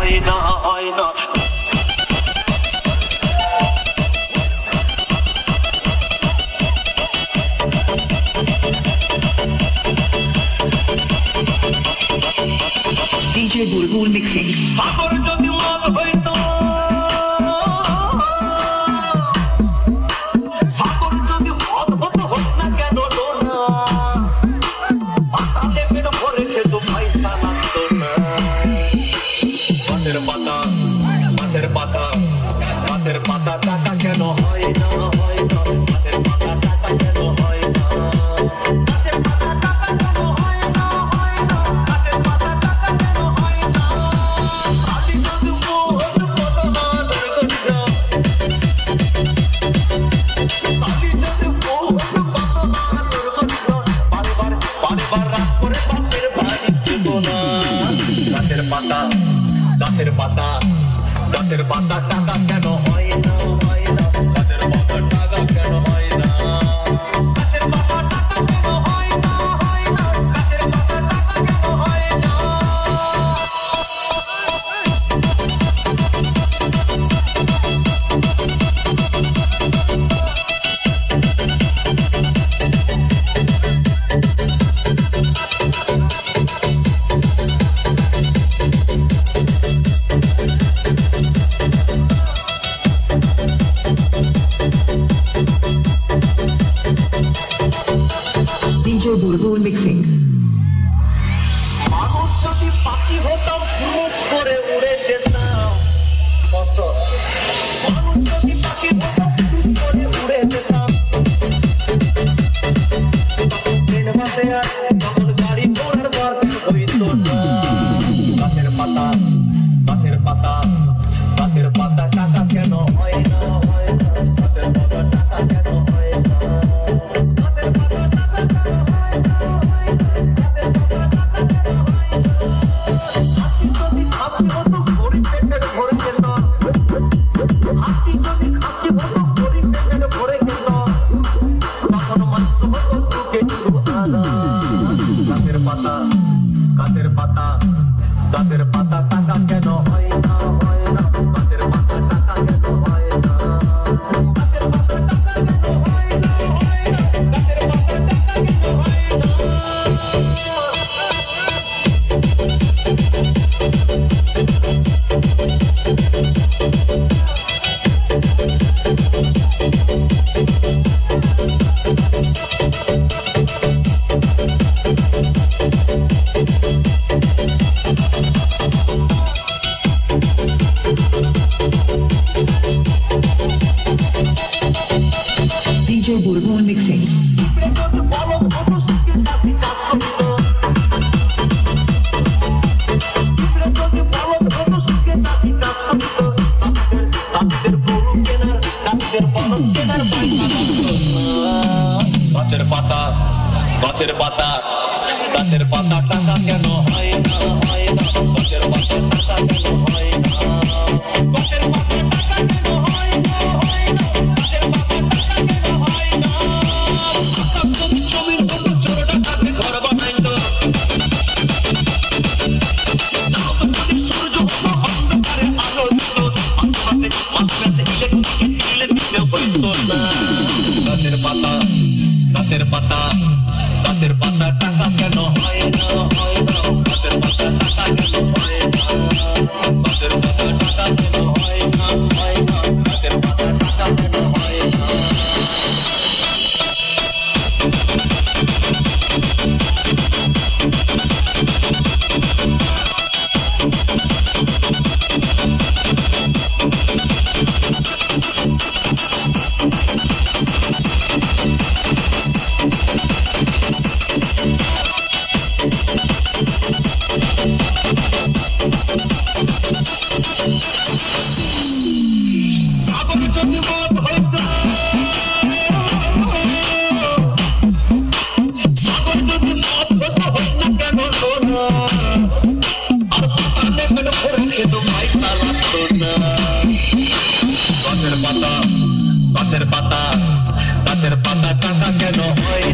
হয় না হয় না। DJ Bulbul mixing. সাগর যদি মত হইতো, সাগর যদি মত হতো হোক না কেন না, পাতালে পেট ভরে খেত পয়সা লাগতো না। গাছের পাতা গাছের পাতা গাছের পাতা টাকা কেন হয় না হয় না, গাছের পাতা টাকা কেন হয় না, গাছের পাতা টাকা কেন হয় না হয় না, গাছের পাতা টাকা কেন হয় না। আদি যদি মোট কত না দুর্গন্ধ, আদি যদি মোট কত না দুর্গন্ধ, বারবার বারবার রাত করে বাপের বাড়ি যেত না। গাছের পাতা গাছের পাতা গাছের পাতা টাকা কেন হয় না হয় না, গাছের পাতা টাকা কেন হয় না, গাছের পাতা টাকা কেন হয় না হয় না, গাছের পাতা টাকা কেন হয় না। DJ Bulbul mixing. মানুষ যদি পাখি হতাম ফুরুক করে উড়ে যেতাম কত, মানুষ যদি পাখি হতাম ফুরুক করে উড়ে যেতাম, ট্রেন বাসে আর তখন গাড়ি ঘোড়ার দরকার হইতো না। গাছের পাতা গাছের পাতা গাছের পাতা টাকা কেন হয় না হয় না, গাছের পাতা টাকা কেন হয় না, গাছের পাতা টাকা কেন হয় না হয় না, গাছের পাতা টাকা কেন হয় না। হাতি যদি খাসি হতো ভরি পেটের ভরে খেত, হাতি যদি খাসি হতো ভরি পেটের ভরে খেত, তখন মাংস হতো টুকে আনা। গাছের পাতা গাছের পাতা গাছের পাতা টাকা কেন হয় না হয় না, গাছের পাতা টাকা কেন হয় না, গাছের পাতা টাকা কেন হয় না হয় না, গাছের পাতা টাকা কেন হয় না। DJ Bulbul mixing. গাছের পাতা গাছের পাতা গাছের পাতা টাকা কেন হয় না হয় না, গাছের পাতা টাকা কেন হয় না, গাছের পাতা টাকা কেন হয় না হয় না, গাছের পাতা টাকা কেন হয় না। আকাশ যদি জমির মতো চোর ডাকাতে ঘর বানাইতো, চাঁদ যদি সূর্য হতো অন্ধকারে আলো দিত, মাঝে মাঝে ইলেকট্রিক বিলে দিতে হইতো না। গাছের পাতা গাছের পাতা গাছের পাতা টাকা কেন হয় না হয় না, গাছের পাতা টাকা কেন হয় না, গাছের পাতা টাকা কেন হয় না হয় না, গাছের পাতা টাকা কেন হয় না। সাগর যদি মত হইতো, সাগর যদি মত হতো হোক না কেন না, আর পাতালে পেট ভরে খেত পয়সা লাগতো না। গাছের পাতা গাছের পাতা গাছের পাতা টাকা কেন হয়